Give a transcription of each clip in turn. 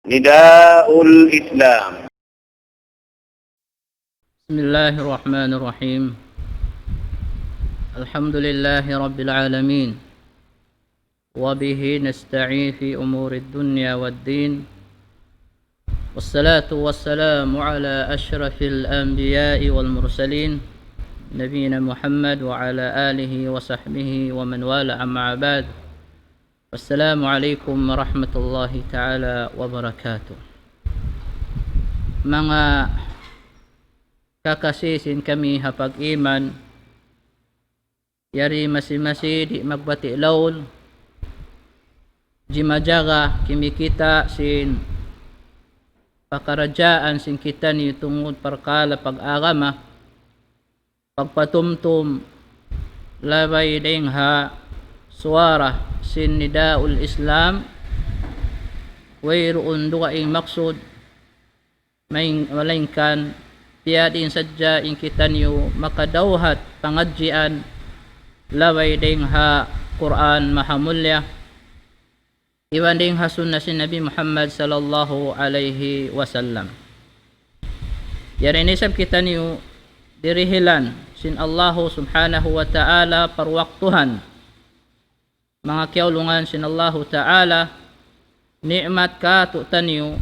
نداء الإسلام. بسم الله الرحمن الرحيم. الحمد لله رب العالمين، وبه نستعين في أمور الدنيا والدين، والصلاة والسلام على أشرف الأنبياء والمرسلين نبينا محمد وعلى آله وصحبه ومن والاه، أما بعد. السلام عليكم ورحمة الله تعالى وبركاته. Mga kakasisin kami hapag-iman, yari masi-masi di magbati laul, jimajaga kimikita sin pakarajaan sin kita ni tungod parkala pag-agama, pagpatumtum labay ding ha suara sin nidaul Islam, wayroon duka ing maksud may malingkan tiadin sadya ing kita niyo makadawhat pangadjian labay ding ha Quran mahamulya, iwan ding ha sunnah sin Nabi Muhammad sallallahu alaihi wasallam. Yari nisab kita niyo dirihilan sin Allah subhanahu wa ta'ala parwaktuhan, mga kiaulungan sin Allah ta'ala, ni'mat ka tu'taniyo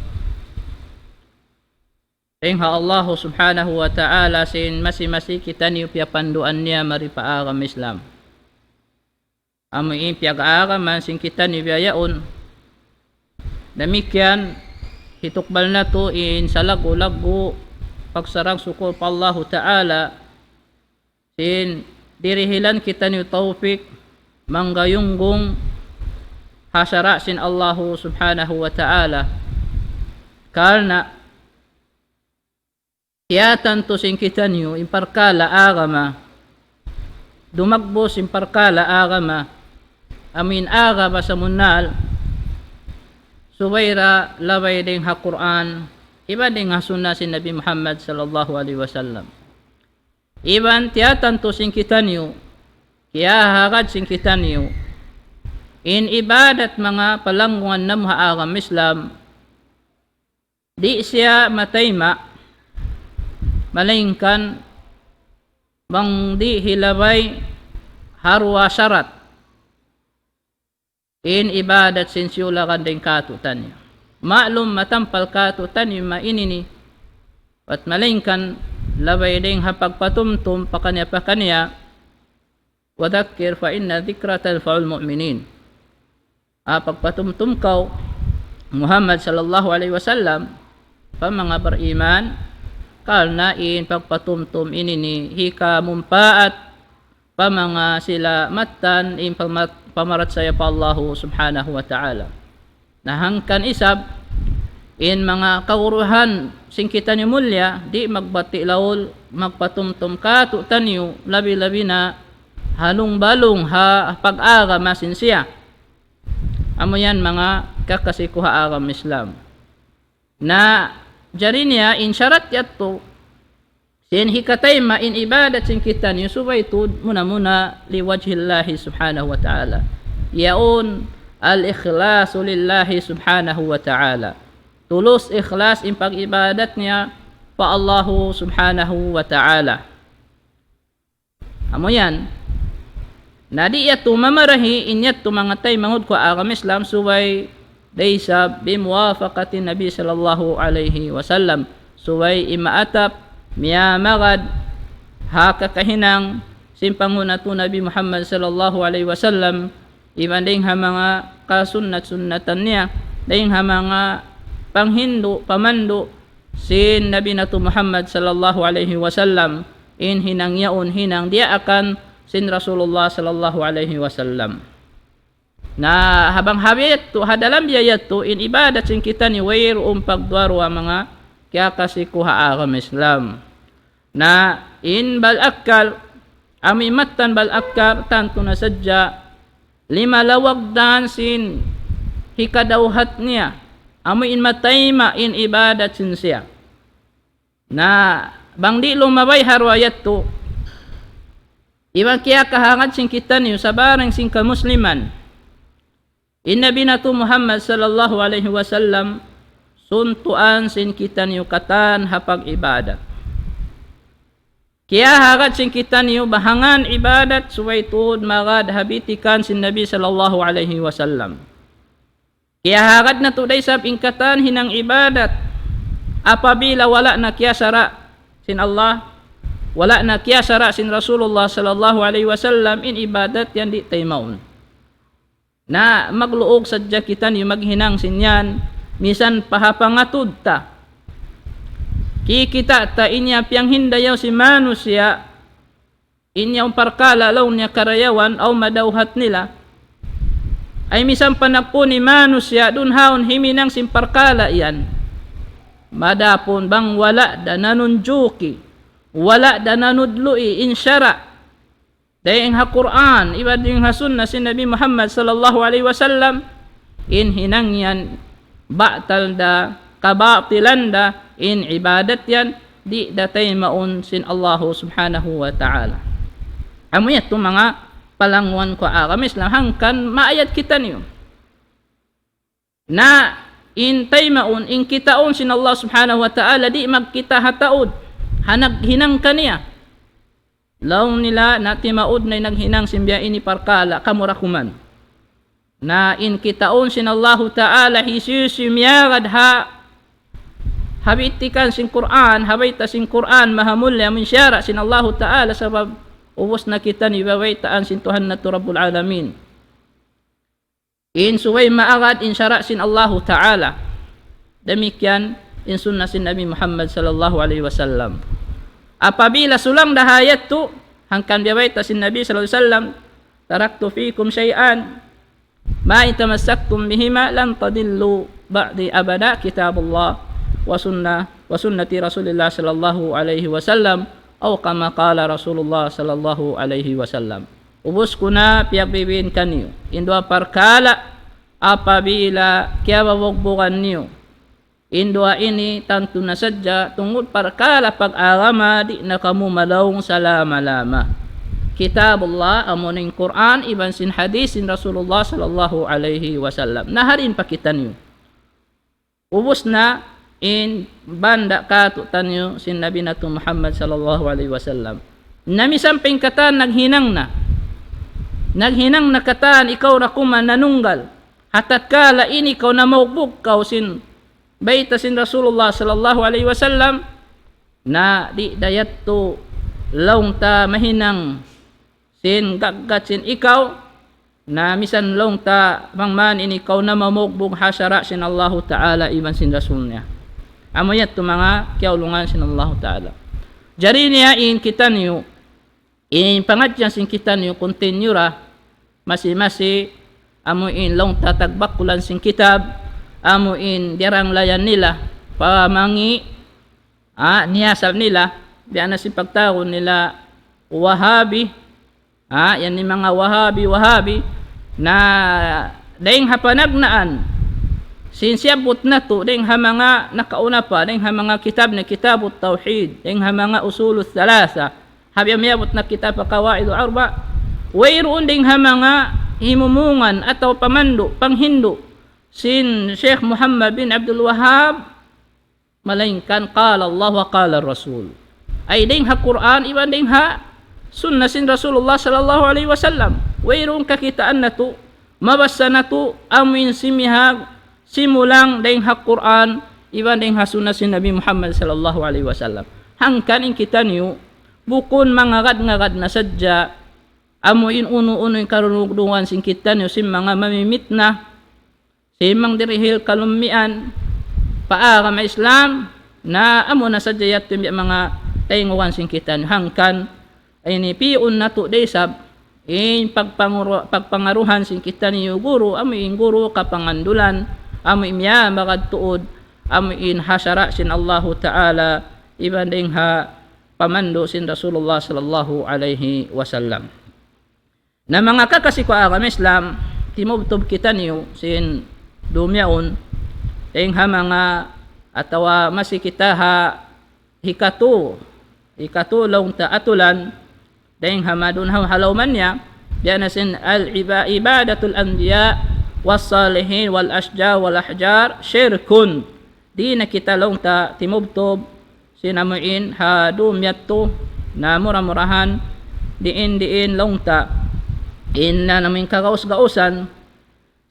ringha Allah subhanahu wa ta'ala sin masi-masi kita niyo piapanduan niya maripaagam Islam. Amoy piag-aagaman sin kita niyo biyayaon, damikyan hitukbal na to in sa lagu-lagu pagsarang sukul pa Allah ta'ala sin dirihilan kita niyo taufik manggayunggong hasara sin Allah subhanahu wa ta'ala, karena tiyatan to sin kita niyo imparkala agama, dumagbo sin parkala agama, amin agama sa munal suwaira labay ding ha Quran, iba ding ha sunnah sin Nabi Muhammad sallallahu alaihi wasallam. Iban tiyatan to sin kita niyo kaya hagad sin kita niyo in ibadat mga palangguan na mahaagam Islam, di siya matayma malingkan bang di hilabay harwa syarat in ibadat sin siyulakan din katutan niya. Ma'lum matampal katutan niya mainini at malingkan labay din hapagpatumtum pakanya wadakir fa inna dhikra tanfa'ul mu'minin. Pagpatumtum kaw Muhammad sallallahu alaihi wasallam pa mga beriman, kalna in pagpatumtum inini hika mumpaat pa mga sila matan in pamarat saya pa Allah subhanahu wa ta'ala. Nahangkan isab in mga kauruhan sing kita ni mulya, di magbati laul magpatumtum ka tu'tan niyo labi-labi na halong balong ha pag-agam masin siya. Amo yan mga kakasikuha agam Islam. Na jari niya in syarat yato sin hikatayma in ibadat sin kita niyo subaytud muna liwajhillahi subhanahu wa ta'ala. Yaon al-ikhlasu lillahi subhanahu wa ta'ala. Tulus ikhlas in pag-ibadat niya pa Allah subhanahu wa ta'ala. Amo yan. Nadi yato mamarahi inyat mga tay mangud ko agam Islam suway daysa bimuwafaqati Nabi sallallahu alaihi wasallam, suway imaatap miya magad ha kakahinang simpanguna to Nabi Muhammad sallallahu alaihi wasallam, iban ding ha mga kasunnat-sunnatan niya, ding ha mga panghindu pamando sin Nabi nato Muhammad sallallahu alaihi wasallam in hinang yaon hinang dia akan sin Rasulullah sallallahu alaihi wasallam. Na habang habiyat to hadalam biyayat to in ibadat sin kita ni wayr pagduaro mga kaya kasi kuha agam Islam. Na in balakal ami matan balakar tanto na sadya lima lawag dan sin hikadawhat niya ami in matayma in ibadat sin siya. Na bang di lumabay harwayat to iwan kaya kahangad sing kita niyo sa barang sing kamusliman. In Nabi nato Muhammad sallallahu alaihi wasallam suntuan sin kita niyo katan hapag ibadat. Kaya hagat sin kita niyo bahangan ibadat suway tuod magad habitikan sin Nabi sallallahu alaihi wasallam. Kaya hagat na tuday sab ingkatan hinang ibadat apabila wala na kiyasara sin Allah, wala na kiyasara sin Rasulullah sallallahu alaihi wasallam in ibadat yan di tay maun. Na magluog sadya kita niyo maghinang sin yan misan pahapangatud ta. Kikita ta inya piyang hindayaw si manusia inya parkala law niya karayawan aw madawhat nila ay misan panagpo ni manusia dun haon himinang simparkala iyan madapon bang wala da nanunjuki wala da nanudlui insyara dayang ha Quran ibad yung ha sunna si Nabi Muhammad sallallahu alaihi wasallam in hinang yan ba'tal da kabatilan da in ibadat yan di datay maun sin Allah subhanahu wa ta'ala. Amuyat itong mga palangwan ko agamis lang hangkan maayat kita niyo na in tay maun in kitaon sin Allah subhanahu wa ta'ala di magkita hataod hanag hinang kaniya law nila nati maud na naghinang simbiya ini parkala kamurakuman na in kitaon sin Allah ta'ala hisusimyagad ha habitikan sin Quran, habayta sin Quran mahamulya min syara sin Allah Ta'ala sabab ubos na kita ni babaytaan sin Tuhan na Rabbul Alamin. In suway maagad in syara sin Allah Ta'ala. Demikian in sunnah sin Nabi Muhammad sallallahu alaihi wasallam. Apabila sulang dahayat tu hangkan babayta sin Nabi sallallahu alaihi wasallam taraktu fikum syai'an ma itamassaktum bihima lan tadillu ba'di abada kitabullah wa sunnati Rasulillah sallallahu alaihi wasallam o kama qala Rasulullah sallallahu alaihi wasallam. Ubos ko na piyagbibiin kaniyo indua parkala apabila kaya babugbukan niyo indua ini tanto na sadya tungod parkala pag-agama di na kamu malawng salama-lama kitabullah amuning Quran iban sin hadis sin Rasulullah sallallahu alaihi wasallam naharin pa kita niyo ubos na in banda katutan nyo sin Nabi nato Muhammad sallallahu alaihi wasallam namisamping katan naghinang na katan ikaw na kuman nanunggal hatat kala ini ikaw na maugbog kaw sin baita sin Rasulullah sallallahu alaihi wasallam na di dayat to laung ta mahinang sin gaggat sin ikaw na misan laung ta mangman ini ikaw na mamugbog hasara sin Allah Ta'ala iban sin Rasulnya. Amoyat to mga kiaulungan sin Allah Ta'ala. Jari niya in kita niyo, in pangadyan sin kita niyo, continue ra, masi-masi, amo in long tatagbakulan sin kitab, amo in dirang layan nila, pamangi, niyasab nila, diyan na si pagtawon nila, Wahabi, yan ni mga Wahabi, na daing hapanagnaan, sinsiyabot na to ding ha mga nakauna pa ding ha mga kitab na kitabut tauhid ding ha mga usulul thalatha habi amyabot na kitab qawaidul arba wayroon ding ha mga himumungan ataw pamando panghindo sin Sheikh Muhammad bin Abdul Wahhab malainkan qala Allah wa qala Rasul ay ding ha Quran iban ding ha sunnah sin Rasulullah sallallahu alaihi wasallam wayroon kakitaan na to mabasa na to amin simihag simulang dayang hak Quran iban dayang hasuna si Nabi Muhammad sallallahu alaihi wasallam hangkan in kita niyo bukon mangagad-ngagad na sadya amuin uno-uno yung karunugdungan sin kita niyo sim mga mamimit na simang dirihil kalumian paagam Islam na amo na sadya yatim mga tayinguan sin kita niyo hangkan ay ni piun na to daysab in pagpangaruhan sin kita niyo guru amuin guru kapangandulan amu imya magad tuod amu in hasara sin Allah Ta'ala iban ding ha pamando sin Rasulullah sallallahu alaihi wasallam na mga kakasiko agam Islam timubtob kita niyo sin dumyaon ding ha mga atawa masi kita ha hikatu long ta atulan ding ha madun halawman niya diana sin al ibadatul anbiya والصالحين والأشجار والأحجار شرك di na kita long ta timubtob sinamuin ha dumyatto na mura-murahan diin long ta in na namin kagaus-gausan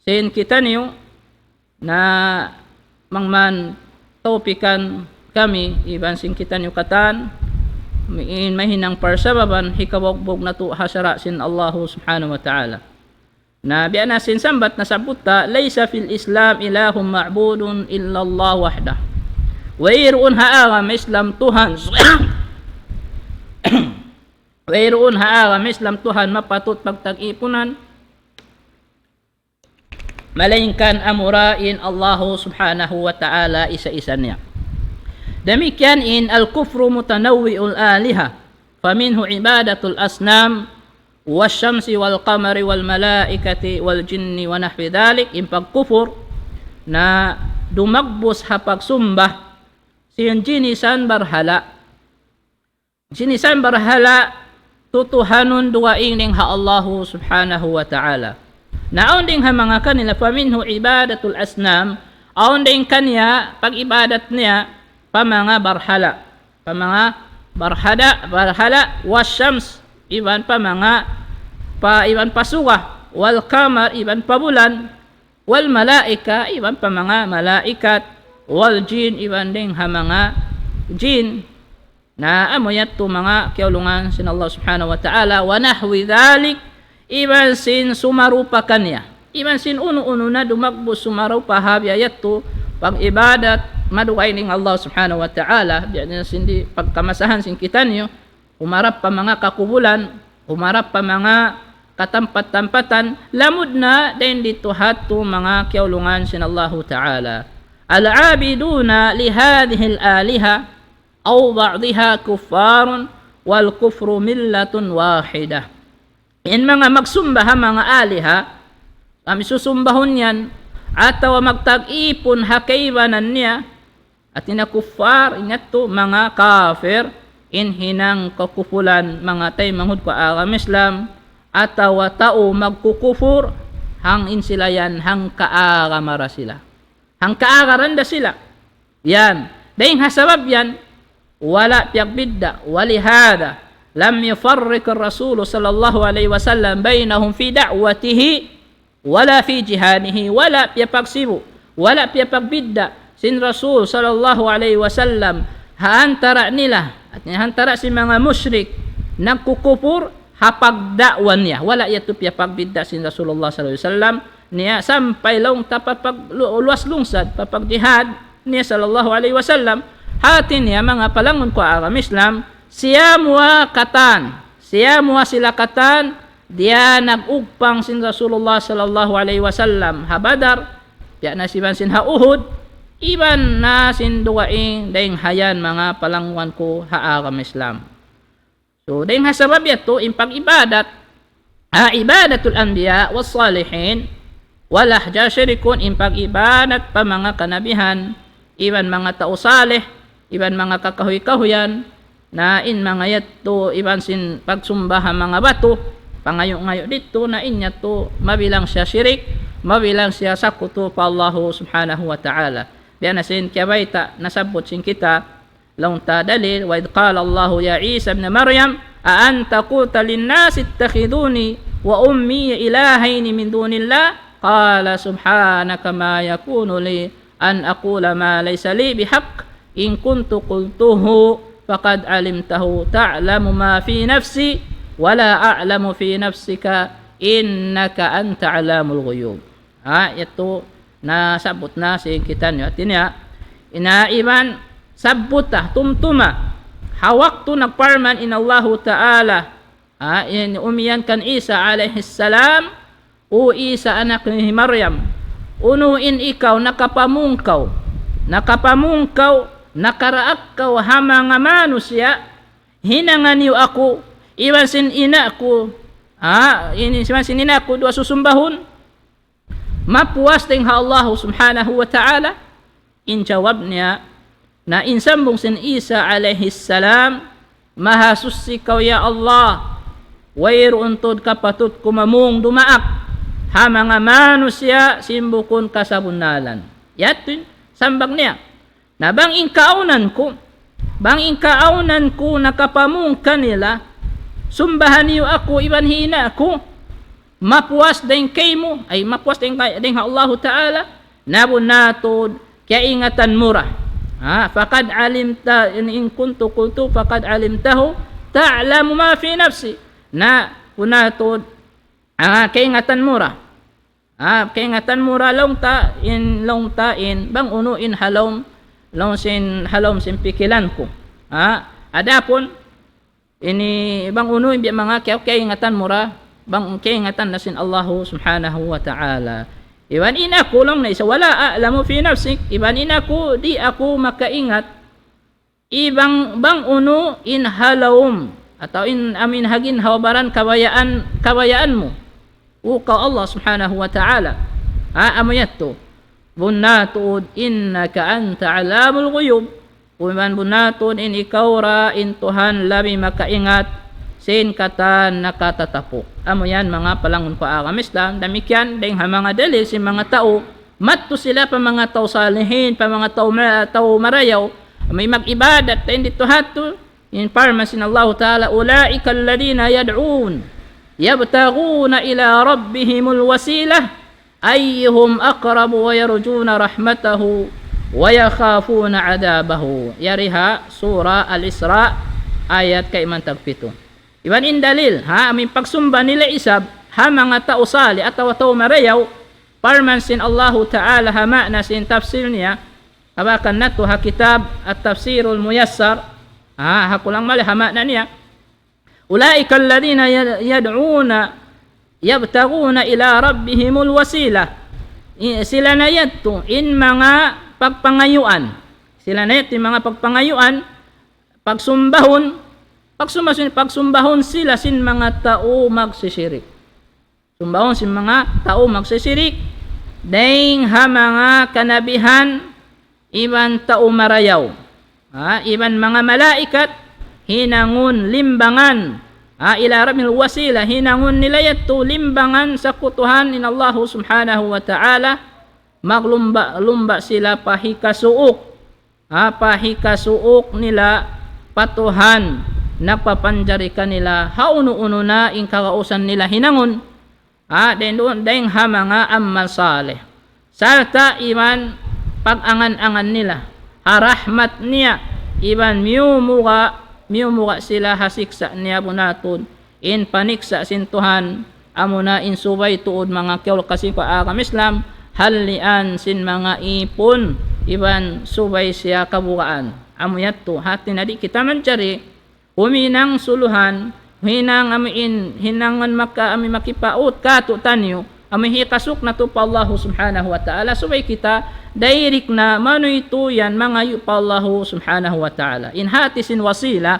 sin kita niyo na mangman topikan kami iban sin kita niyo katan in mahinang parsababan hikawagbog na to hasara sin Allah subhanahu wa ta'ala na biya na sinsambat na sabuta laysa fil Islam ilahum ma'budun illa Allah wahdah wayroon haagam Islam Tuhan wayroon haagam Islam Tuhan mapatut pagtag-ipunan malaingkan amurain Allah subhanahu wa ta'ala isa-isa niya demikian in al-kufru mutanawwi'ul aliha faminhu ibadatul asnam wasyamsi wal qamari wal malaikati wal jinni wa nahwi dhalik in pagkufur na dumagbos ha pagsumbah siyon jinisan barhala tutuhanon duwaing ning ha Allah subhanahu wa ta'ala naon ding ha mga kanila faminhu ibadatul asnam aon ding kanya pag ibadat niya pamanga barhala wasyams iban iban pasuwa wal qamar iban pabulan wal malaika iban mga malaikat wal jin iban ding ha mga jin na amoyat to mga kiulungan sin Allah subhanahu wa ta'ala wa nahwi dhalik iban sin sumarupa kanya iban sin uno na dumagbos sumarupa habiyat to pag ibadat maduay ning Allah subhanahu wa ta'ala biyan sindi pagkamasahan sin kita niyo humarap pa mga kakubulan, humarap pa mga katampat-tampatan, lamud na din dito hato mga kiaulungan sin Allah Ta'ala. Al-abiduna li hadhihi al-aliha aw ba'dha kuffarun wal kufru millatun wahida. In mga magsumbaha mga aliha, kami susumbahon yan, atawa magtag-ipon hakaybanan niya, at inakuffar, ingat to mga kafir, inhinang kakupulan mga tay manghud ko agam Islam atawa tao magkukufur hang insilayan hang kaagamara sila hang kaagaranda sila yan dahil hasabab yan wala piyagbidda walihada lam yufarrik ar-rasul sallallahu alaihi wasallam bainahum fi da'watihi wala fi jihadihi wala piyapagsibu wala piyapagbidda sin Rasul sallallahu alaihi wasallam haantara nila at hantara si mga musyrik nagkukupur hapagdakwan niya wala yato piya pagbidda sin Rasulullah sallallahu alaihi wasallam niya sampay long tapapag luwas lungsad papag jihad niya sallallahu alaihi wasallam hatin niya mga palangon ko agam Islam siya sila katan dia nagugpang sin Rasulullah sallallahu alaihi wasallam ha Badar piya na siban sin ha Uhud iban na sinduwaing daing hayan mga palangwan ko haagam Islam. So daing hasabab yato impag ibadat ibadatul anbiya was salihin wala syirikun impag ibadat pa mga kanabihan iban mga tao salih iban mga kakahuy-kahuyan na in mga yato iban sin pagsumbaha mga bato pangayo-ngayo dito na inya to mabilang siya syirik mabilang siya sakuto pa Allah subhanahu wa ta'ala. Diyan sin kabayta nasabot sin kita laung ta dalil wa id qala Allah ya Isa ibn Maryam a anta qulta lin nas ittakhiduni wa ummi ilahayn min dunillah qala subhanaka ma yakunu li an aqula ma laysa li bihaq in kuntu qultuhu faqad alimtahu ta'lamu ma fi nafsi wa la a'lamu fi nafsika innaka anta 'alamul ghuyub. Ito na sabot na si kita nyo at niya inaiban sabuta tumtuma hawak to nagparman in Allah Ta'ala in umiyan kan Isa alaihi salam o Isa anak ni Maryam unuin ikaw nakapamungkaw nakaraak kaw hamang manusia hinangan niyo ako iwan sin ina ko sin ina ko dua susumbahon mapuas ting ha Allah subhanahu wa ta'ala in jawab niya na insambong sin Isa alaihi salam mahasus ikaw ya Allah wayro untod kapatut kumamung dumaak ha mga manusia simbukon kasabunalan yatin sambag niya na banging kaunan ko nakapamung kanila, sumbahan niyo ako, iban hina ako, mapuas din kay mo, ay mapuas din Allah Ta'ala, nabunatod, kaya ingatan mura. Faqad alimta, in kuntu qultu faqad alimtahu, ta'lamu ma fi nafsi, na punatod, kaya ingatan mura. Kaya ingatan mura long tain, bang unuin halom, long sin pikilan ko. Adapun, ini bang unuin biya mga kaya ingatan mura, bang kaya ingatan na sin Allah subhanahu wa ta'ala. Iban ina ko lang na isa, wala a'lamu fi nafsik, iban ina ko, di ako makaingat, ibang bang uno in halawum, atau in amin hagin hawabaran kabayaan mo, uka Allah subhanahu wa ta'ala. Amayat to, bunatod innaka anta alamul ghuyub, iban bunatod in ikaw ra in Tuhan labi makaingat, sin kata nakatatapok. Amo yan mga palangon ko agam Islam, damikyan dahil mga dalil si mga tao, matto sila pa mga tao salihin, pa mga tao marayaw, may mag-ibadat, tayo dito hato, in parmasin Allah Ta'ala, ulaika alladhina yad'un, yabtaguna ila rabbihimul wasilah, ayyuhum aqrabu wa yarjuna rahmatahu, wa yakhafuna adabahu. Yariha, surah Al-Isra, ayat kaimantag 7. Iban in dalil, aming pagsumba nila isab, mga tao sali at tao marayaw, parman sin Allahu Ta'ala hama na sin tafsir niya, habakan na to kitab at tafsirul muyassar, hakulang mali hama na niya, ulaika alladhina yad'una, yabtaguna ila rabbihimul wasila, sila na yato in mga pagpangayuan, pagsumbahon sila sin mga tao magsisirik. Sumbahon sin mga tao magsisirik, dahil mga kanabihan, iban tao marayaw, iban mga malaikat, hinangon limbangan, ila ramil wasila, hinangon nila yato limbangan sa kutuhan in Allah subhanahu wa ta'ala, maglumba sila pahikasuok, pahikasuok nila patuhan, nagpapanjari kanila, hauno-uno na in kakausan nila hinangon, dahil mga amal saleh. Sarta iban pag-angan-angan nila, rahmat niya, iban miyumuga sila hasiksa niya bunatod, in paniksa sintuhan, amuna in subay tuod mga kyaw kasi agam Islam, halian sin mga ipon, iban subay siya kabukaan. Amuyat to, hati na di kita mancari, huminang suluhan, hinangan ami makipaut kato tanyo, ami hikasuk na to pa Allah subhanahu wa ta'ala, subay kita, dairik na mano ito yan, mga yu pa Allah subhanahu wa ta'ala. In hati sin wasila,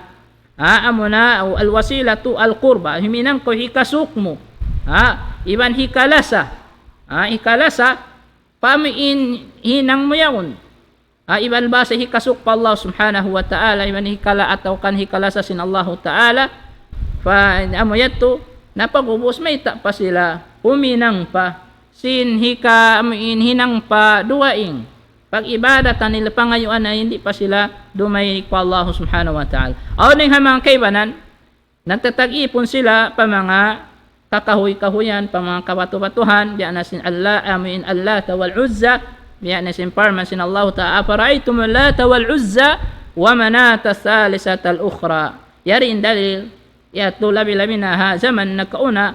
amo na, al wasila to al qurba, huminang ko hikasuk mo, iban hikalasa, pamiin hinang mo yaon, iban ba sa hikasuk pa Allah subhanahu wa ta'ala, iban hikala ataw kan hikalasa sin Allah ta'ala, amo yato, napagubos may ta pa sila, huminang pa, sin hinang pa duwaing, pag ibadatan nila pangayuan na hindi pa sila dumayinig pa Allah subhanahu wa ta'ala. Aw ning hamang kaibanan, nagtatag-ipon sila pa mga kakahuy-kahuyan, pa mga kabatu-batuhan, diyan na sin Allah, amin Allah wal Uzza, diyan na sin parman sin Allah ta'ala, aparaitum Lata wal Uzza wa manata thalithata al-ukhra. Yari in dalil, yato labi-labi na zaman nagkauna,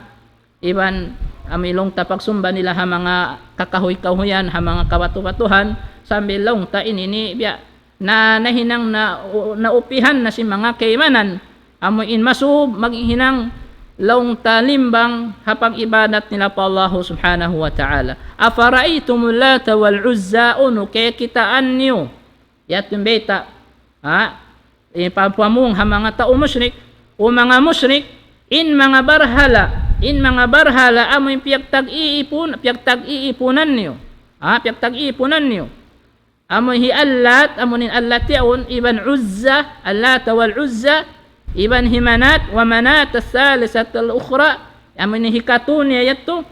iban amilong tapagsumba nila mga kakahuy-kahuyan, mga kabatu-batuhan, sambil long ta inini biya na nahinang na upihan na si mga kaimanan, amuin masub maghinang long talimbang hapang ibadat nila pa Allah subhanahu wa ta'ala. Afaraitum Lata wal Uzza, uno kaya kitaan niyo yatung beta, ipapamung mga tao musyrik o mga musyrik, in mga barhala amoy piyagtag-iipunan niyo, piyagtag-iipunan niyo, amoy hiallat, amunin allat yaon, iban Uzza, Allata wal Uzza, iban himanat wa manat as-salisat al-ukhra, amoy hikatun niya yato,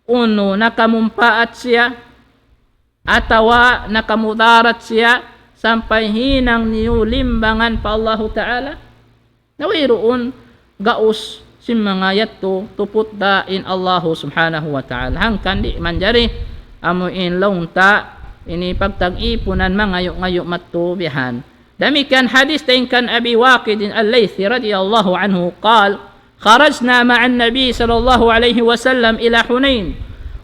uno nakamumpaat siya, atawa nakamudarat siya sampai hinang niyo limbangan pa Allah Ta'ala. Nawiroon gaus si mga yatto tuput dain Allah subhanahu wa ta'ala. Hangkan di manjari amuin launta ini pagtag-ipunan mga ngayo matubihan. Demikian hadis tingkan Abi Waqid al-Laythi radhiyallahu anhu qal kharajna ma'an Nabi sallallahu alaihi wasallam ila Hunain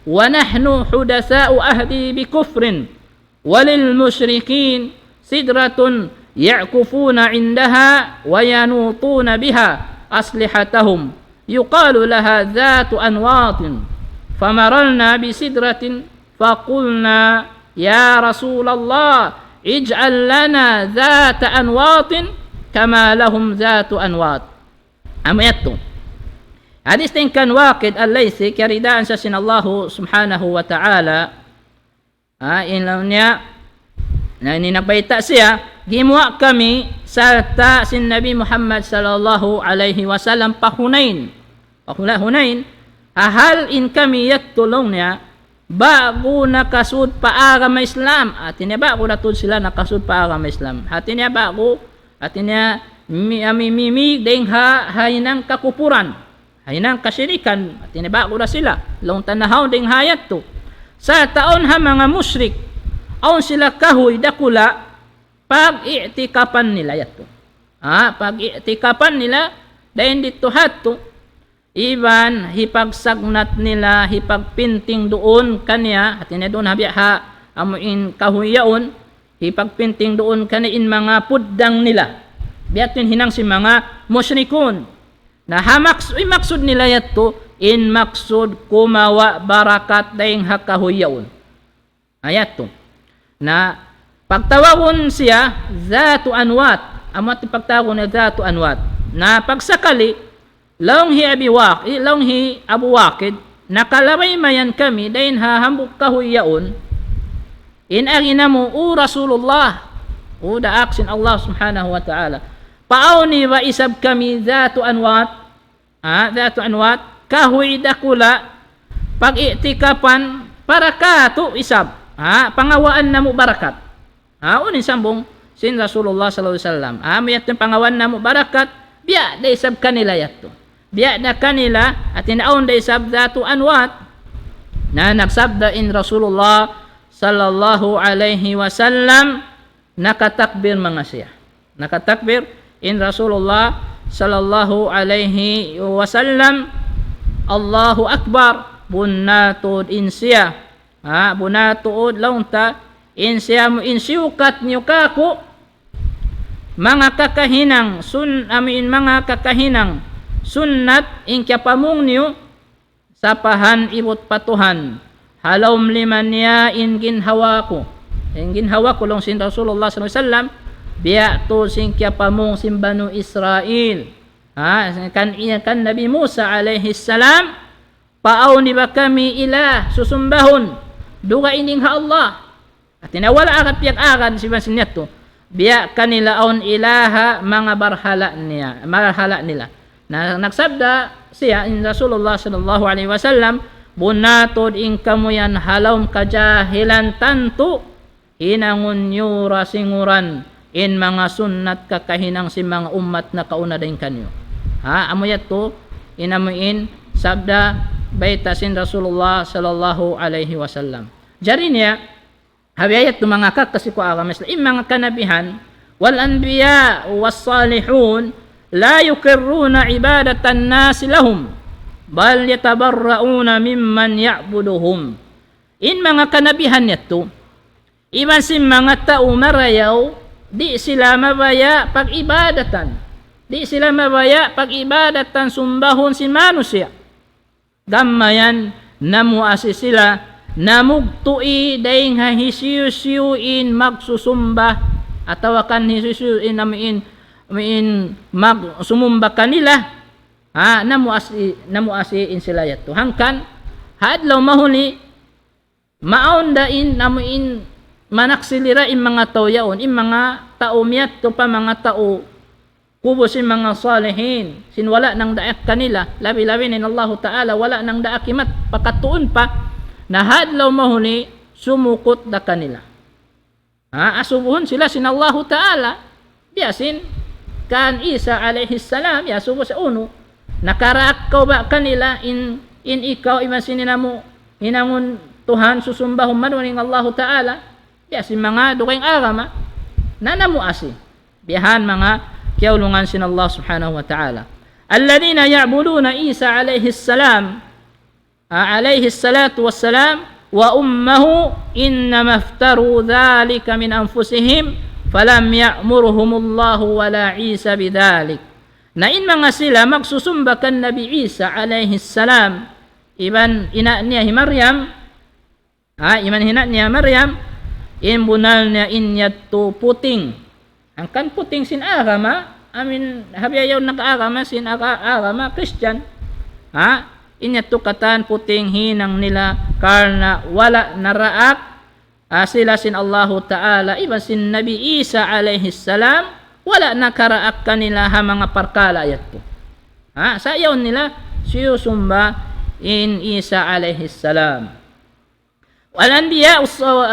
wa nahnu hudatha'u ahdi bi kufrin walil musyrikin sidratun ya'kufuna 'indaha wa yanutuna biha أسلحتهم يقال لها ذات أنواط فمررنا بسدرة فقلنا يا رسول الله اجعل لنا ذات أنواط كما لهم ذات أنواط. Amayat to. Hadis tingkan Waqid al-Laythi karidaan sa sinallahu subhanahu wa ta'ala. Ilaw niya na ini nagbaita siya, gimuha kami sa sin Nabi Muhammad sallallahu alaihi wasallam pahunain. Hunain, hal in kami yatulong niya bago nakasud paagam Islam. Atin niya bago natud sila nakasud paagam Islam. Atin niya bago, atin niya mimimig ding hainang kakupuran, hainang kasyirikan. Atin niya bago na sila. Long tanahaw ding hayat to. Sa taon ha mga musyrik, aon sila kahoy dakula pag-i'tikapan nila yato. Pag-i'tikapan nila dahil dito hato iban hipagsagnat nila hipagpinting doon kanya at ina doon habiha amuin kahuyaon hipagpinting doon kaniin mga puddang nila biyatin hinang si mga musyrikun na maksud nila yato in maksud kumawa barakat dahil hakahuyaon ayat to na pagtawawon siya zatu anwat amat pagtawon na zatu anwat na pagsakali launghi Abu Waqid nakalaway mayan kami dahin hahambuk kahuyaon in agina mo Rasulullah daaksin Allah subhanahu wa ta'ala paawni wa isab kami zatu anwat kahuy dakula pag-i'tikapan para kato isab pangawaan na mo barakat. Unin sambong sin Rasulullah sallallahu alaihi wasallam. Mayat ng pangawaan na mo barakat, biya da isab kanila yato. Biya da kanila at inaon da isab datu anwat na nagsabda in Rasulullah sallallahu alaihi wasallam nakatakbir mga siya. Nakatakbir in Rasulullah sallallahu alaihi wasallam Allahu Akbar bunatod in siya. Bunatuod launta insya mo insyukat niyo kako mga kakahinang mga kakahinang sunnat in kapamong niyo sapahan ibot patuhan halawm liman niya in ginhawa ko long sin Rasulullah sallallahu alaihi wasallam biya to sin kapamong sin Banu Israel kan Nabi Musa alaihi salam paaw ni ba kami ilah susumbahon duga ining ha Allah at tinawala akat piyak akan si Bansin to biya kanila on ilaha mga barhala nila na nagsabda siya in Rasulullah sallallahu alaihi wasallam bunatod in kamuyan halawm kajahilan tanto inangun nyura singuran in mga sunnat kakahinang si mga umat na kauna din kanyo amuyat to inamuin sabda baita sin Rasulullah sallallahu alaihi wasallam. Jari niya habiyat ng mga kakasi ko agamis mga kanabihan wal anbiya was salihun la yukirruna ibadatan nas lahum bal yatabarrauna mimman ya'buduhum. In mga kanabihan nito iban si mga tao marayaw di sila mabaya pag-ibadatan. Di sila mabaya pag-ibadatan sumbahon si manusia. Gamayan namuasi sila namugtui dahing hahisiyuin magsusumba atawakan hisiyuin namin magsumumba kanila namuasiin sila yato hangkan hadlaw mahuli maundain namin manaksilira in mga tao yaon in mga tao miyat to pa mga tao kubo si mga salihin sin wala nang daak kanila labi-labi ni Allah Ta'ala wala nang daakimat pakatuon pa na hadlaw mahuli sumukot da kanila Asubuhon sila sin Allah Ta'ala. Biasin kan Isa alaihi salam ya subuh sa uno. Nakaraak ka ba kanila in ikaw iman sininamu hinangon Tuhan susumbahum manuning Allah Ta'ala. Biasin mga duking agama nanamuasi. Biyahan mga kiyaulungan sin Allah Subhanahu wa Ta'ala. Alladhina ya'buduna Isa alaihi salam alaihi salatu wassalam wa ummuhu innama iftaru dhalika min anfusihim falam ya'murhumullahu wala Isa bidhalik. Na in mga sila magsusumba kan Nabi Isa alaihi salam iban ina niya Maryam iman hina niya Maryam in bunal niya inyat puting ang kan puting sin agama amin habiyaw nag-agama sin agama Christian inyat katan puting hinang nila karena wala naraak sila sin Allah Ta'ala iban sin Nabi Isa alaihi salam wala nakaraak kanila mga parkala yato sayaw nila siyusumba in Isa alaihi salam.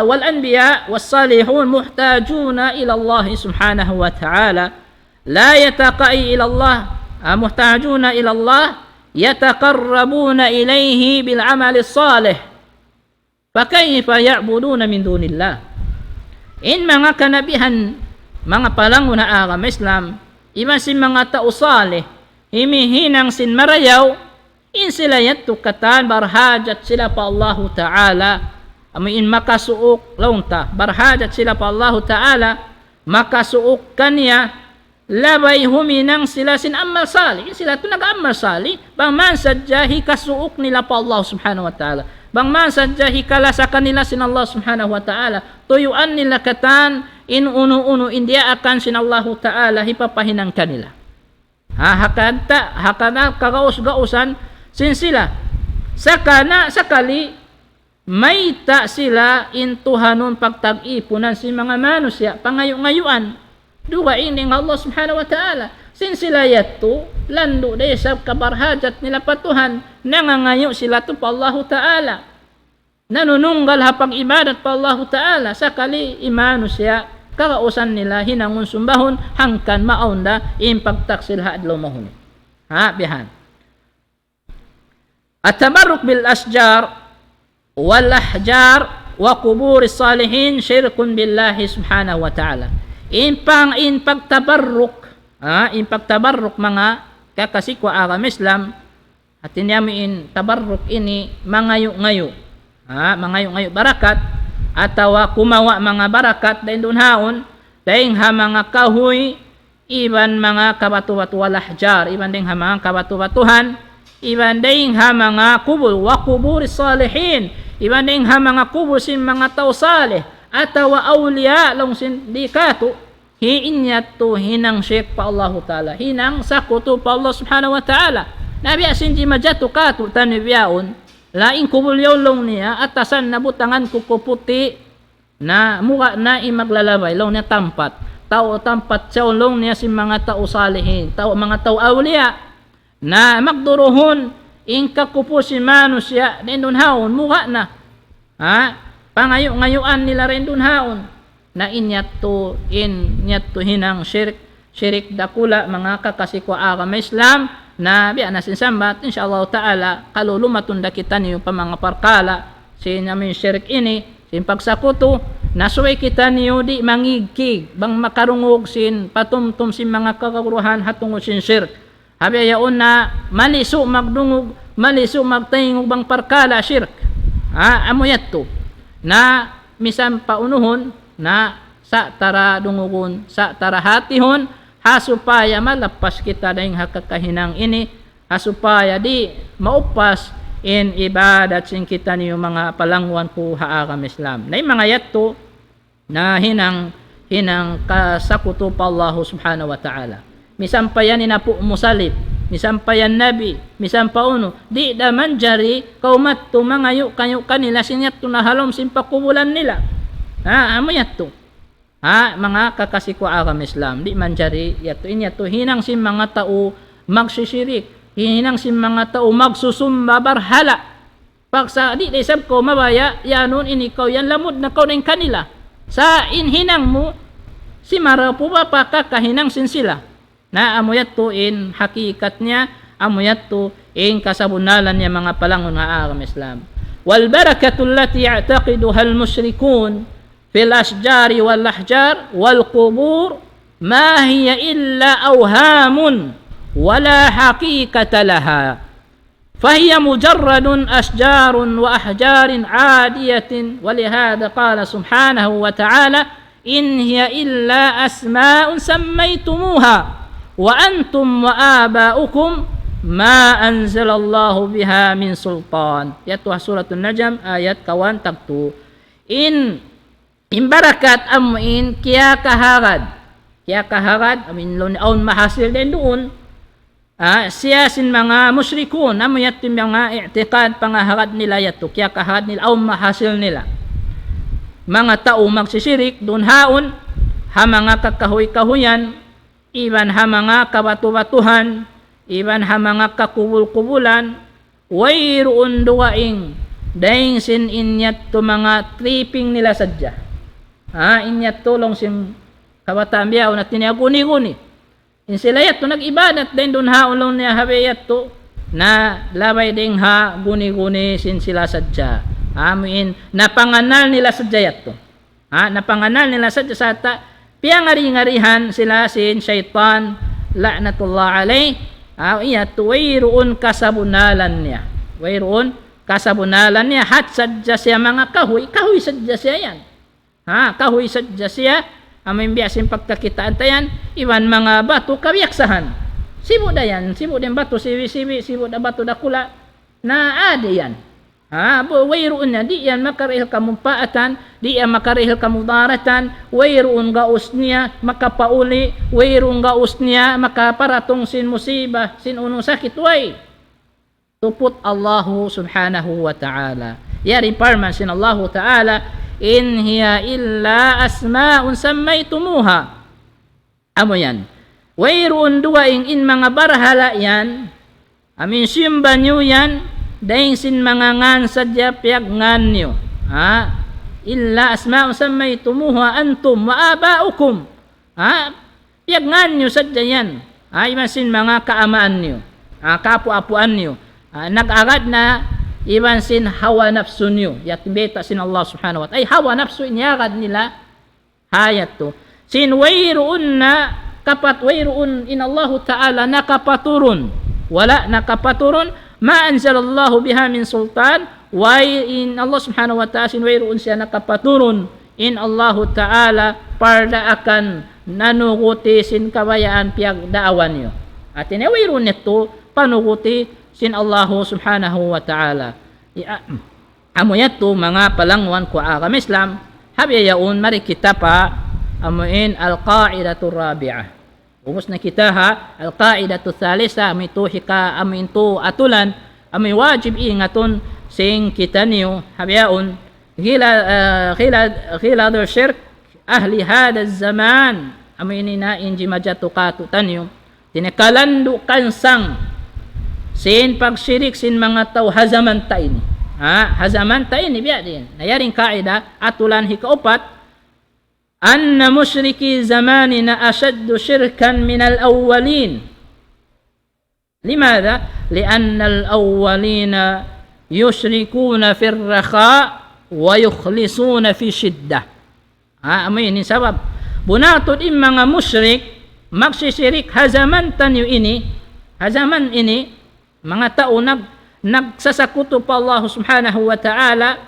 والأنبياء والصالحون محتاجون إلى الله سبحانه وتعالى لا يتقي إلى الله محتاجون إلى الله يتقربون إليه بالعمل الصالح فكيف يعبدون من دون الله إن mga kanabihan mga palango na agama Islam iban sin mga tao salih himihinang sin marayaw in sila yatukatan barhajat sila pa Allah Ta'ala amin makasuok launta barhajat sila pa Allah Ta'ala makasuok kanya labay huminang sila sin amal salih sila to nag-amal salih bang man sadyahi kasuok nila pa Allah Subhanahu wa Ta'ala bang man sadyahi kala sa kanila sin Allah Subhanahu wa Ta'ala tuyuan nila katan in uno india akan sin Allah Ta'ala hipapahinang kanila hakana kagaus-gausan sin sila sakali may ta sila intuhanon pagtag-ipunan si mga manusia pangayo-ngayuan duwa ining Allah Subhanahu wa Ta'ala sin sila yato lando day sa kabarhajat nila patuhan nangangayo sila to pa Allah Ta'ala nanununggal hapang ibadat pa Allah Ta'ala sakali imanusia kakausan nila hinangon sumbahon hangkan maunda impagtaksil hadlaw mahuni bihan at-tabarruk bil asjar wal ahjar wa qubur salihin syirkun billahi subhanahu wa ta'ala in pagtabarruk mga kakasikwa agam Islam at inyami tabarruk ini mangayo-ngayo barakat atawa kumawa mga barakat dahin dunhaon dahin mga kahoy iban mga kabatu-batu wal ahjar iban dahin mga kabatu-batuhan iban dahin mga kubul wa qubur salihin iban dahin mga kubul sin mga tao salih atawa awliya long sin dikatu hiinyat to hinang syek pa Allah Ta'ala hinang sakuto pa Allah Subhanahu wa Ta'ala nabi asin di majatu katu tanibyaon laing kubul yolong niya atasan nabutangan kukuputi na muka na imaglalabay long niya tampat siya long niya si mga tao salihin mga tao awliya na magduruhon ingka kupo si manusya din dunhaon muka na pangayo-ngayuan nila rin dunhaon na inyatto hinang syirik dakula mga kakasikwa agama Islam na biya na sinsambat insyaallah ta'ala kalulumatun da kita niyo pa mga parkala sinamin syirik ini sin pagsakuto nasuway kita niyo di mangigkig bang makarungog sin patumtum sin mga kakaguruhan hatungod sin syirik habi yaon na maliso magdungog maliso magtingog bang parkala syirik amo yatto na misam paunuhon na sa tara dungugon sa tara hatihon hasupaya malapas kita dahing hakakahinang ini hasupaya di maupas in ibadat sin kita niyo mga palangwan ko haagam Islam na mga yatto na hinang kasakuto pa Allah Subhanahu wa Ta'ala misampayan ni na po musalib misampayan nabi misampauno di daman jari kaumat to mangayo kayo kanila sinyat to nahalom simpakubulan nila amo yatto mga kakasikwa agam Islam di man jari yatto inyato hinang sin mga tao magsisirik hinang sin mga tao magsusumba barhala pagsa di desab ko mabaya yanon inikaw yan lamod na kaw ng kanila sa inhinang mo si marapo ba pakakahinang sin sila na amuyat to in hakikat niya amuyat to in kasabunalan niya mga palangon nga agam Islam. Wal barakatu allati ya'taqiduha al musyrikun fil ashjari wal ahjar wal qubur ma hiya illa awhamun wala haqiqata laha فهي مجرد أشجار وأحجار عادية ولهذا قال سبحانه وتعالى إن هي إلا أسماء سميتموها وأنتم وآباؤكم ما أنزل الله بها من سلطان. Yaitu surat An-Najm ayat kawan tagtu. In barakat amin kya kahagad amin lon aun mahasil din doon. Siya sin mga musyrikun amayat yung mga i'tiqad pangahagad nila yato kaya kahagad nila o mahasil nila mga tao magsisirik doon haon ha mga kakahoy-kahoyan iban ha mga kabatu-batuhan iban ha mga kakubul-kubulan wayroon duwaing dahing sin inyat to mga tripping nila sadya inyat tulong sin kabataan biyaw na tiniyaguni-guni in sila yato nag-ibadat din doon haulong niya habiyat to na labay ding ha guni-guni sin sila sadya. Amin napanganal nila sadya yato. Napanganal nila sadya sa ta piyangari-ngarihan sila sin syaitan la'natullah alayh. Iyat wayroon kasabunalan niya. Wayroon kasabunalan niya hat sadya siya mga kahoy sadya siya yan. Kahoy sadya siya amin biyasin pagkakitaan tayan iwan mga bato kabiyaksahan sibo dayan sibo din bato sibi sibo da bato dakula na ade yan wayroon na di yan makarihil kamumpaatan di yan makarihil kamudaratan wayroon gaus niya makapauli wayroon gaus niya makaparatong sin musibah sin unong sakit way tuput Allahu subhanahu wa ta'ala yari parman sin Allahu ta'ala in hiya illa asma'un sammaytumuha amo yan wayroon duwaing in mga barhala yan amin simba nyo yan dahing sin mga ngan sadya piag ngan nyo illa asma'un sammaytumuha antum wa aba'ukum piag ngan nyo sadya yan iman sin mga kaamaan nyo kapu-apuan nyo nag-agad na iban sin hawa nafsu nyo yatbeta sin Allah subhanahu wa ta'ala ay hawa nafsu inyagad nila hayat to sin wayroon na kapat wayroon in Allah ta'ala nakapaturun wala nakapaturun ma anzalallahu biha min sultan in Allah subhanahu wa ta'ala sin wayroon siya nakapaturun in Allah ta'ala parda akan nanuguti sin kabayaan piag daawan nyo at wayroon nito panuguti sin Allah subhanahu wa ta'ala. Amoyat to mga palangwan ko agam Islam, habiyaun mari kita pa amuin al-qa'idatu rabi'ah. Umus na kita al-qa'idatu thalisa amito hika amin to atulan ami wajib ingaton sing kita niyo habiyaun khilad shirk ahli hada zaman amin na inji majatu katutan tinekalandu kansang sin pagsirik sin mga tao hazaman ta ini hazaman ta ini biya din nayaring kaida atulan hikaupat anna musyriki zamanina ashaddu shirkan min al-awwalin limadha lianna al-awwalina yushrikuna fi ar-rakha wa yukhlisuna fi shiddah amin ini sabab bunatod in mga musyrik magsisirik hazaman tanyo ini hazaman ini mga tao nagsasakuto pa Allah subhanahu wa ta'ala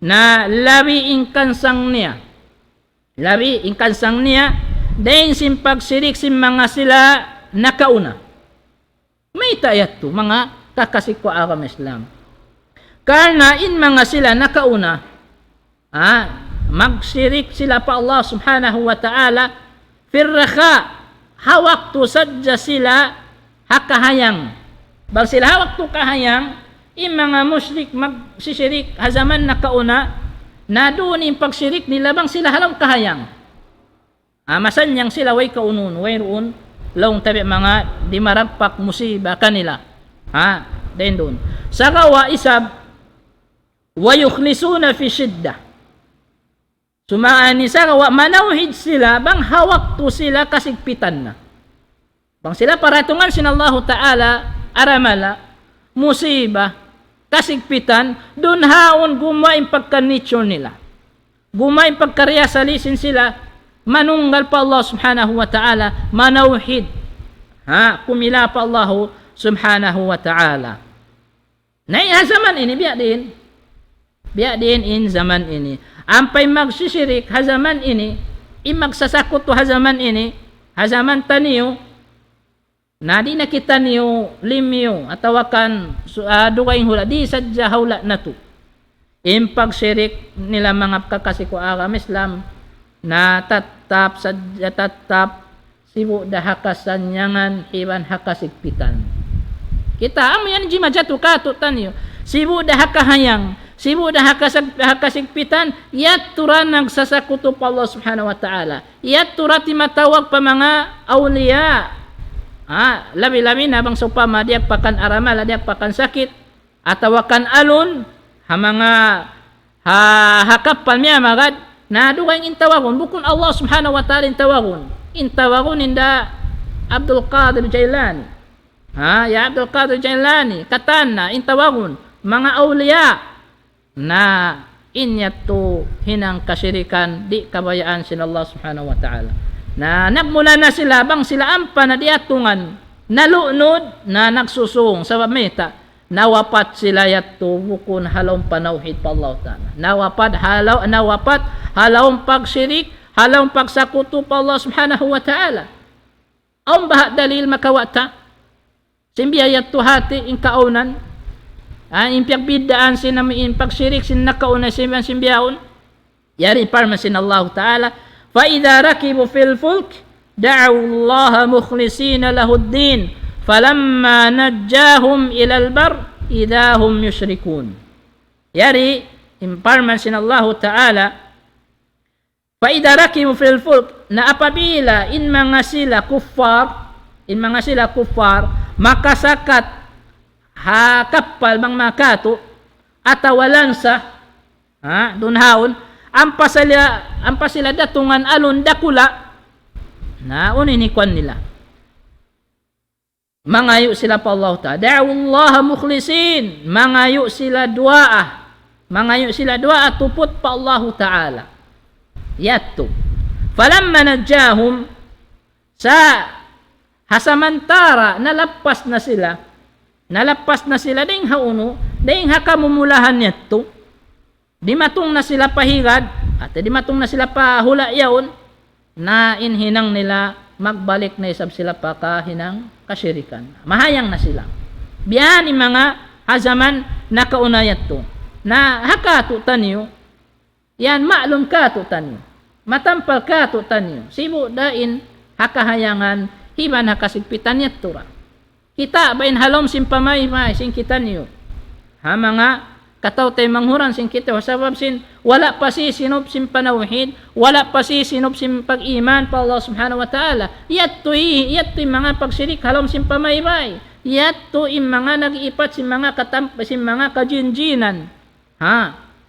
na labi ingkansang niya dahil sin pagsirik sin mga sila nakauna may tayat to mga kakasik ko agam Islam karena in mga sila nakauna magsirik sila pa Allah subhanahu wa ta'ala firrakha hawak to sadya sila hakahayang bang sila hawak to kahayang in mga musyrik magsisirik hazaman na kauna na doon yung pagsirik nila bang sila halang kahayang masanyang sila way kaunun way roon laong tabi mga di maragpak musiba kanila din doon sa gawa isab wa yukhlisuna fi shiddah Sumaani sa wa manawhid sila bang hawak to sila kasigpitan na. Bang sila paratungan sinallahu ta'ala aramala musibah kasigpitan dun haon gumain pagka-nature nila. Gumain pagkaryasalisin sila manunggal pa Allah subhanahu wa ta'ala manawhid. Kumila pa Allah subhanahu wa ta'ala. Na zaman ini biya din in zaman ini. Ampay magsisirik hazaman ini, imagsasakot to hazaman ini, hazaman taniyo, na di nakita niyo limyo atawakan dugaing hula, di sadya hula na to. Impagsirik nila mga kakasiko agam Islam, na tatap sadya tatap, sibu dahakasanyangan iban hakasigpitan. Kita amo yan jima jatuh kato taniyo, sibu dahakahayang, sibu dah hakasigpitan, yat tura nagsasakuto pa Allah subhanahu wa ta'ala. Yat tura timatawag pa mga awliya. Labi-labi na bang supama diak pakan aramal, diak pakan sakit, atawakan alun, mga hakapal miya magad, na dugang intawagon, bukun Allah subhanahu wa ta'ala intawagon. Intawagon inda Abdul Qadir Jailani. Ya Abdul Qadir Jailani, katana, intawagon, mga awliya, na inyato hinang kasirikan di kabayaan sin Allah subhanahu wa ta'ala. Na nagmula na sila bang sila ampa na diatungan nalunod na nagsusung sa pamita nawapat sila yato bukun halong panawhid pa Allah ta'ala. Nawapat halong pagsirik, halong pagsakuto pa Allah subhanahu wa ta'ala. Ang bahat dalil makawata simbiyayat to hati in kaunan impyak bidaan sin namin pagsirik sin nakauna simbiyaon yari parma sin Allah ta'ala fa idha rakibu fil fulk da'u Allah mukhlisina lahuddin falamma najjahum ilal bar idahum yushrikun. Yari parma sin Allah ta'ala fa idha rakibu fil fulk, na apabila in mga sila kuffar makasakat kapal bang makato atawalan sa dunhaon ampa sila datungan alun dakula na uninikwan nila mangayo sila pa Allah ta'ala da'u Allah mukhlisin, mangayo sila duaa tupot pa Allah ta'ala yatto falamma najjahum sa hasamantara nalapas na sila ding hauno, ding hakamumulahan nito. Di matong na sila pahigad, at di matong na sila pahula yaon, na inhinang nila magbalik na isab sila pa kahinang kasyirikan. Mahayang na sila. Biyan yung mga hazaman na kaunayat to. Na hakato tanyo, yan maalum kato tanyo. Matampal kato tanyo. Sibu dain hakahayangan, himan hakasigpitan nito ra. Kita bain halom simpamay sin kita niyo. Mga kataw tay manghuran sin kita sabab sin wala pa si sinop sin panawhid, wala pa si sinop sin pag-iman pa Allah subhanahu wa ta'ala. Yattoy mga pagsirik halom simpamay. Yattoy mga nag-iipat sin mga sin mga kajinjinan.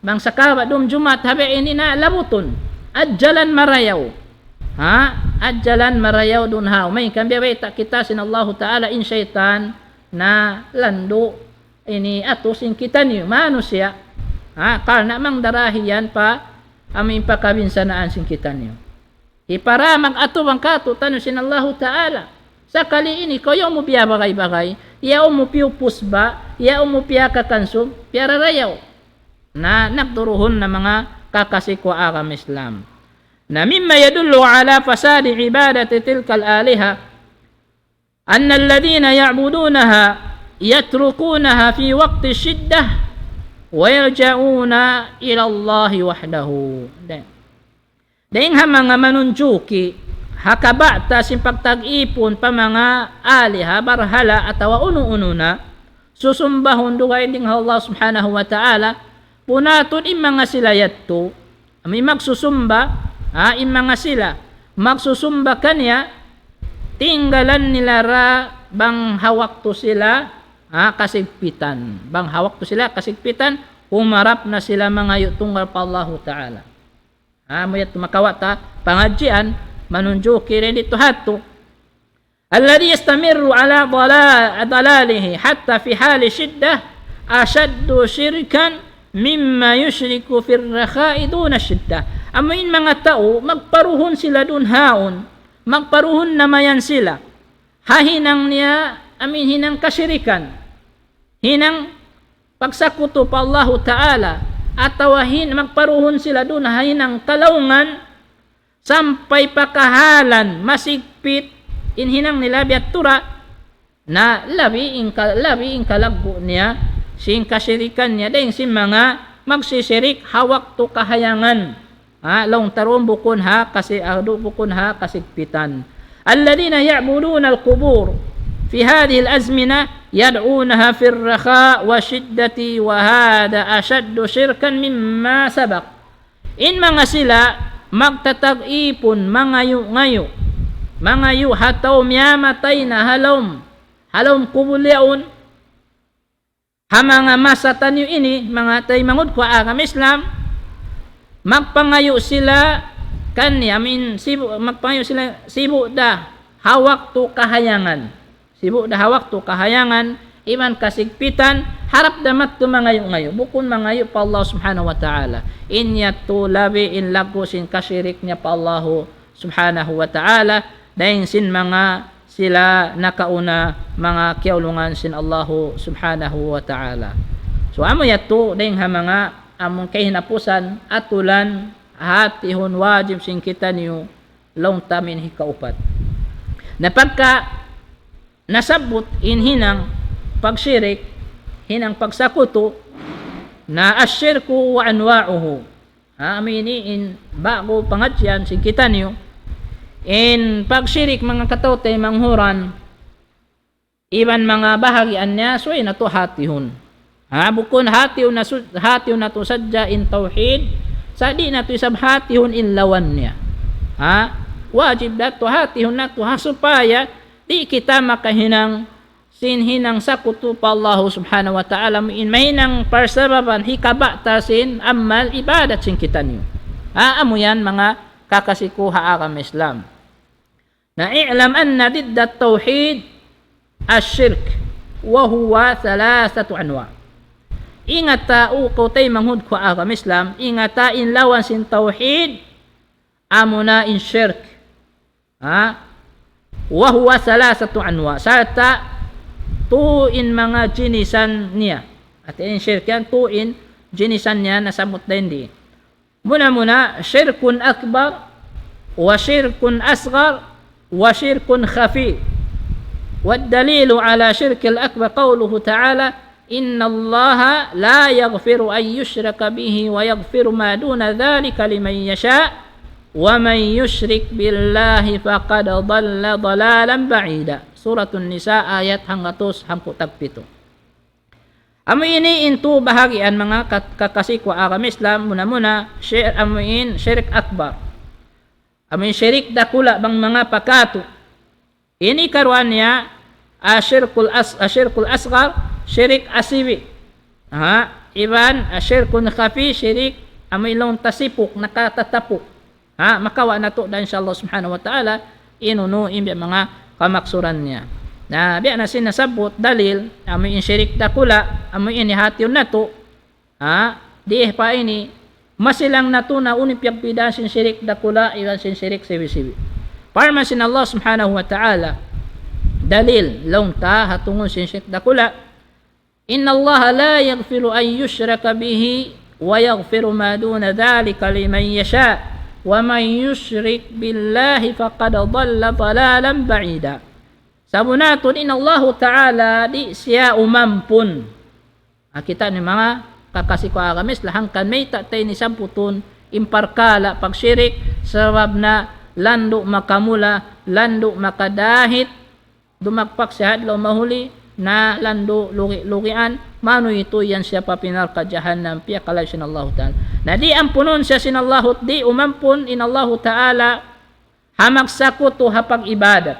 Bang sakawa dum jumat habe ini na labuton. Adjalan marayaw. Adjalan marayaw dunhaw may kambiya ta kita sin Allah ta'ala in syaitan na lando ini atos in kita niyo manusia karena mang darahiyan pa amin pakabinsanaan sin kita niyo ipara mag-ato bang kato tanyo sin Allah ta'ala sakali ini kayo mo biya bagay yaw mo piupus ba yaw mo piya kakansog piyara rayaw na nagduruhon na mga kakasiko agam Islam. Na mimma yadullu ala fasadi ibadati tilkal aliha anna alladhina ya'budunaha yatrukunaha fi waqti shiddah wa yarja'una ila Allah wahdahu. Dahing mga manunjuki hakabata sin pagtag-ipon pa mga aliha barhala atawa uno-uno na susumbahon dugay ding Allah subhanahu wa ta'ala punaton mga sila yatto may magsusumba mga sila magsusumba kanya tinggalan nila ra bang hawak to sila kasigpitan humarap na sila mga yutunggal pa Allah ta'ala Mo'y tumakawata pangadjian manunjuki rin dito hato. Alladhi yastamirru ala dalalihi hatta fi hali shiddah ashaddu shirkan mimma yushriku fi rakha'i duna shiddah. Amoy mga tao magparuhon sila dun haon, magparuhon namayan sila. Hahinang niya hinang kasyirikan, hinang pagsakuto pa Allah Ta'ala, at tawahin magparuhon sila dun hahinang kalaungan sampay pakahalan masigpit inhinang nila biat tura na labi in kalagbo niya sing kasyirikan niya dahil si mga magsisirik hawak to kahayangan long taron bukon ha kasi ado bukon ha kasigpitan. Alladhina ya'buduna al-qubur fi hadhihi al-azmina yad'unaha fi ar-rakha wa shiddati wa hada ashaddu shirkan mimma sabaq. In mga sila magtatag-ipon mga yu hataw miyamatay na halom kubulyaon ha mga masatan yu ini mga tay mangod ko agam Islam magpangayo sila magpangayo sila sibu da hawak to kahayangan iman kasigpitan harap damat to mangayo bukun mangayo pa Allah subhanahu wa ta'ala inya to labi in lagusin kasyirik niya pa Allah subhanahu wa ta'ala dahil sin mga sila nakauna mga kiaulungan sin Allah subhanahu wa ta'ala. So amo yato dahil ha mga among kahinapusan atulan hatihon wajib sin kita niyo long tamin hikaupat. Na pagka nasabot hinang pagsyirik, hinang pagsakuto na asyirku wa anwa'uhu. Amini in bago pangadyan sin kita niyo in pagsyirik mga katautay manghuran iban mga bahagian niya so na to hatihon. Bukon hatihon na to sadya in tauhid sa di na to isab hatihon in lawan niya. Wajib na to hatihon na to supaya di kita makahinang sinhinang sakuto pa Allah subhanahu wa ta'ala in mahinang parsababan hikabata sin amal ibadat sin kita niyo. Amo yan mga kakasikuha agam Islam. Na i'lam anna didda tauhid asyirk wa huwa thalathatu anwa. Ingata uko tay manghud ko agam Islam, ingata in lawan sin tauhid amuna in syirk. Wa huwa thalathatu anwa. Sarta tuin mga jinisan niya. At in syirk yan tuin jinisan niya nasamot din di. Muna syirkun akbar wa syirkun asghar wa syirkun khafi. والدليل على شرك الأكبر قوله تعالى إن الله لا يغفر أن يشرك به ويغفر ما دون ذلك لمن يشاء ومن يشرك بالله فقد ضل ضلالا بعيدا. سورة النساء آيات hangatos hangko tagpito. Amuin into bahagian mga kakasik wa agam Islam muna amuin syirik akbar. Amuin syirik dakula bang mga pakato. Ini karuan niya asyirkul asghar syirik asibi. Iban asyirkun khafi syirik amilong tasipuk nakatatapuk. Makawa na to dan insyaallah subhanahu wa ta'ala inuno imbi mga kamaksuran niya. Na biya na sinasabot dalil amoy syirik dakula amoy ini hatiyon na to. Di pa ini masilang na to na unipyag pidan sin syirik dakula iban sin syirik sibi-sibi. Parma sin Allah subhanahu wa ta'ala dalil long ta hatungon sin syirik dakula inna Allah la yaghfiru an yushraka bihi wa yaghfiru ma duna dhalika liman yasha wa man yushrik billahi faqad dhalla dhalalan ba'ida. Sabunatun inna Allah ta'ala di siya umampun. Kita ni mga kakasiko agamis lahangkan may tatay ni samputun imparkala pagsyirik sabab na lando makamula, lando makadahit, dumagpak siya hadlaw mahuli, na lando lugi-lugian, mano ito yan siya papinar ka jahannam, piya kalay sinallahu ta'ala. Na di ampunon siya sinallahu, di umampun inallahu ta'ala, hamagsakuto hapag ibadat.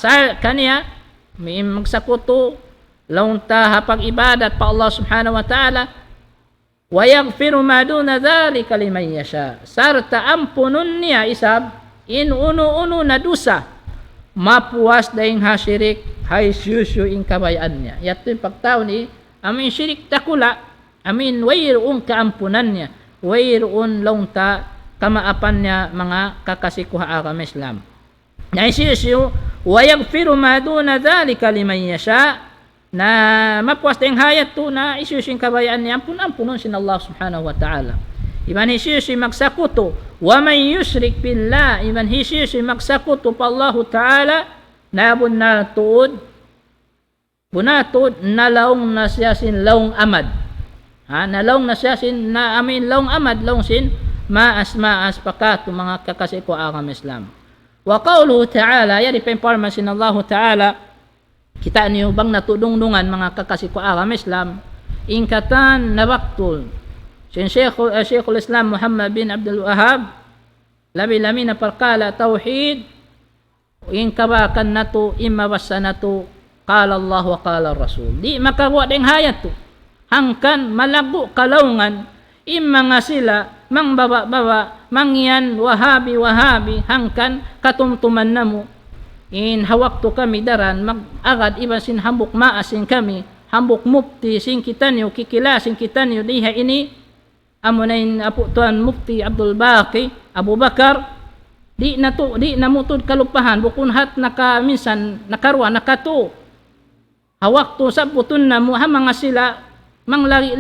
Sa kanya, may magsakuto, launta hapag ibadat pa Allah subhanahu wa ta'ala, wa yaghfiru ma duna dzalika liman yasha. Sarta ampunun niya isab in uno na dusa mapuas daing hasirik hay syusyu ing kabayaan niya. Yato yung pagtao ni amin syirik takula amin wayroon kaampunan niya, wayroon longta kamaapan niya mga kakasikuha agam Islam. Na syusyu wa yaghfiru ma duna dzalika liman yasha, na mapuas daing hayat to na isyusyu ing kabayaan niya ampunon sin Allah subhanahu wa ta'ala. Iban hisyusyu magsakuto wa man yushrik billah, iban hisyusyu magsakuto pa Allah ta'ala na bunatod nalaong nasyasin laong amad. Nalaong nasyasin na amin laong amad, laong sin maas pakato mga kakasiko agam Islam. Wa qawluhu ta'ala, yari pa sin Allah ta'ala, kita niyo bang natudungdungan mga kakasiko agam Islam, ingkatan na baktul. Sin Sheikhul Islam Muhammad bin Abdul Wahhab, labi-lami na perkala tauhid, ingkabakan na to, imabasa na to, qala Allah wa qala Rasul. Di makawa ding hayat to. Hangkan malago kalaungan, mga sila, mang baba, mangyan, wahabi, hangkan katumtuman na mo. In hawak to kami daran, mag-agad iba sin hambuk maasin kami, hambuk mufti, sin kita niyo, kikilasin kita niyo, diha ini, amunain apo tuan Mufti Abdul Baqi Abu Bakar, di na mutod kalupahan bukun hat minsan nakarwa nakato hawak to sabutun na mo mga sila mang lagi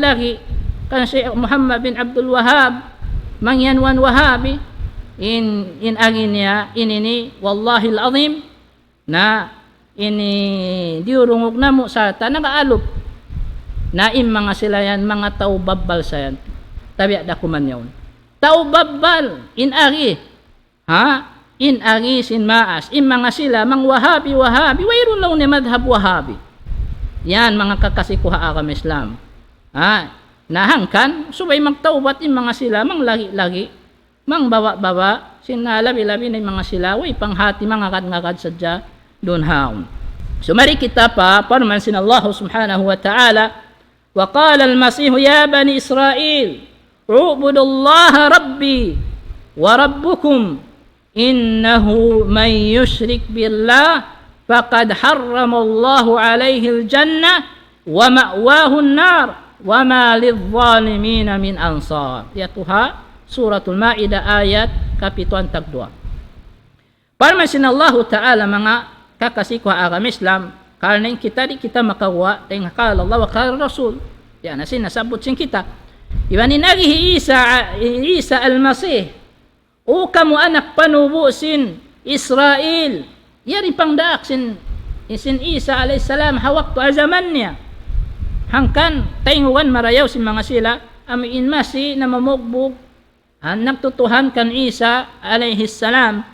kan si Muhammad bin Abdul Wahhab mangyanwan wahabi in agin niya inini wallahi alazim na ini diurungog na mo sa nagaalop na mga sila yan mga tao babbal sa yan tabi ada kuman yawn. Tao babbal in agi sin maas mga sila mang wahabi wayron law ni madhab wahabi. Yan mga kakasikuha agam Islam. Nahangkan subay magtaubat mga sila mang lagi mang bawa sin labi na mga sila way panghati mga ngagad sadya don haun. So mari kita pa parman sin Allah subhanahu wa ta'ala wa qala al-masih ya bani Israil u'budu Allah rabbi wa rabbukum innahu man yushrik billah faqad harrama Allah alayhi al-jannah wa ma'wahu an-nar wa ma lidh-dhalimin min ansar. Yatuha suratul Maidah ayat kapituan tag 2. Parmasin Allah ta'ala mga kakasikuha agam Islam karena kita makawa teng qala Allah wa qala Rasul. Yan asin nasabot sin kita. Iban inagihi Isa al-Masih o kamu anak panubo sin Israel. Yari pangdaak sin Isa alayhi salam hawak to azaman niya. Hangkan tainguan marayaw sin mga sila amiin masi na mamugbog nagtutuhan kan Isa alayhi salam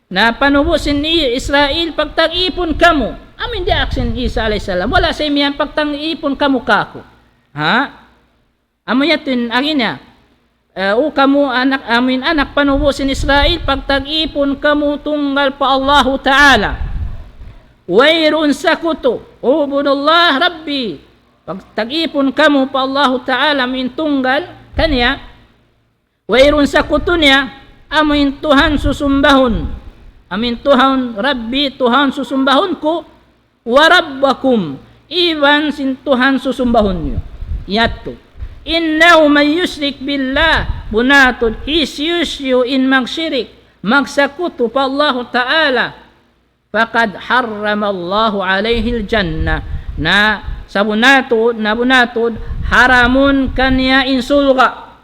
na panubo sin Israel pagtag-ipon kamo. Amin diak sin Isa alayhi salam wala sa imiyan pagtag-ipon kamo kako. Amayatin aginya o kamu anak panubo sin Israel pagtag-ipon kamu tunggal pa Allah ta'ala wayron sakuto ubudullah rabbi pagtag-ipon kamu pa Allah ta'ala min tunggal kanya wayron sakuto niya amin Tuhan susumbahon amin Tuhan rabbi Tuhan susumbahon ko wa rabbakum iban sin Tuhan susumbahon niyo yato innahu man yushrik billah bunatod isyusyu in magsyirik magsakuto pa Allah ta'ala faqad harrama Allah alayhi al-jannah na sa bunatod haramun kanya insulga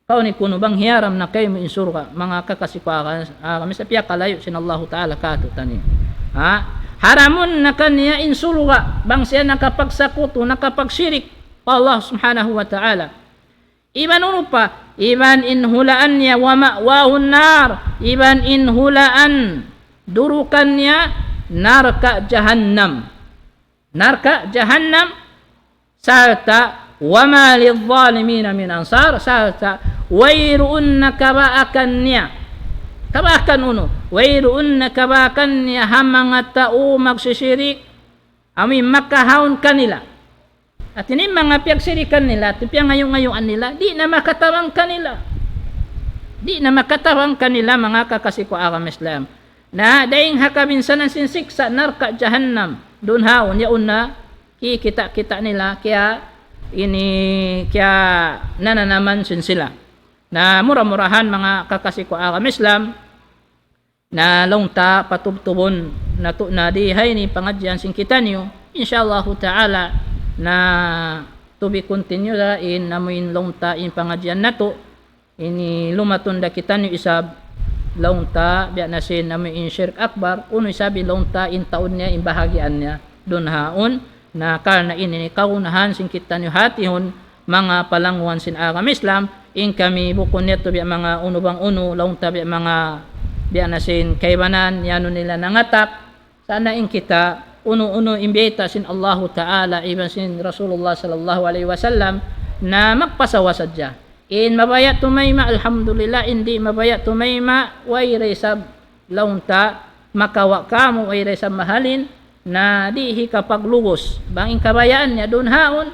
kau ni kuno bang hiaram na kayo insulga mga kakasipakan kami sa piyak kalayo sin Allah ta'ala kato tani haramun na kanya insulga bang siya nakapagsakuto nakapagsyirik Allah subhanahu wa ta'ala. Iban pa, iban inhulaan niya wa ma'wahun nar, iban inhulaan durukan niya narka jahannam sarta wa ma lidh-dhalimin min ansar sarta wayruun nakabaakan niya wayruun nakabaakan niya hamang tao magsisirik amin makahaon kanila At ini mga piyagsirikan nila, tipya ngayon-ngayon nila, di na makatawang kanila. Di na makatawang kanila mga kakasiko agam Islam. Na daing hakabinsanan sinsiksa narka jahannam. Doon haon yaon na kikita-kita nila kaya nananaman sin sila. Na mura-murahan mga kakasiko agam Islam na longta patubtubon na dihay ni pangadyan sing kita niyo insyaallah ta'ala na to be continue ra in namuin longta in pangadyan nato ini lumaton da kita niyo isab longta biya na sin namuin shirk akbar uno isabi longta in taon niya in bahagian niya don haon na karna ini kaunahan sing kita niyo hatihon mga palangwan sin agam Islam in kami bukon neto biya mga uno bang uno longta biya mga biya na sin kaybanan yano nila nangatak sana in kita uno-uno imbita sin Allah Ta'ala iban sin Rasulullah sallallahu alaihi wasallam na magpasawa sadya in mabaya tumayma alhamdulillah hindi mabaya tumayma way resab launta makawa kamo way resab mahalin na dihi kapag lugos banging kabayaan niya doon haon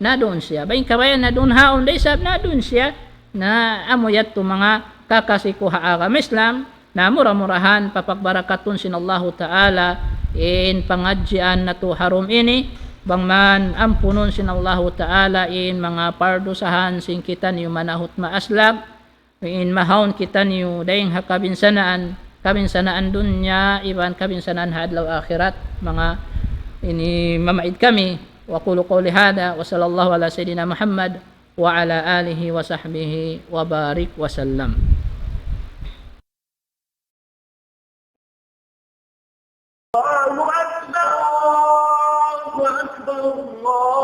na doon siya banging kabayaan na doon haon resab na doon siya na amoyat to mga kakasiko haagam Islam na mura-murahan papagbarakatun sin Allah Ta'ala in pangadjian na to harum ini bangman ampunon sin Allah Ta'ala in mga pardosahan sin kita niyo manahot maaslab in mahawon kita niyo dayeng hakabinsanaan dunya iban kabinsanaan hadlaw akhirat mga ini mamaid kami wa qulu qawli hada wa sallallahu ala sayidina Muhammad wa ala alihi wa sahbihi wa barik wa sallam. الله أكبر الله أكبر الله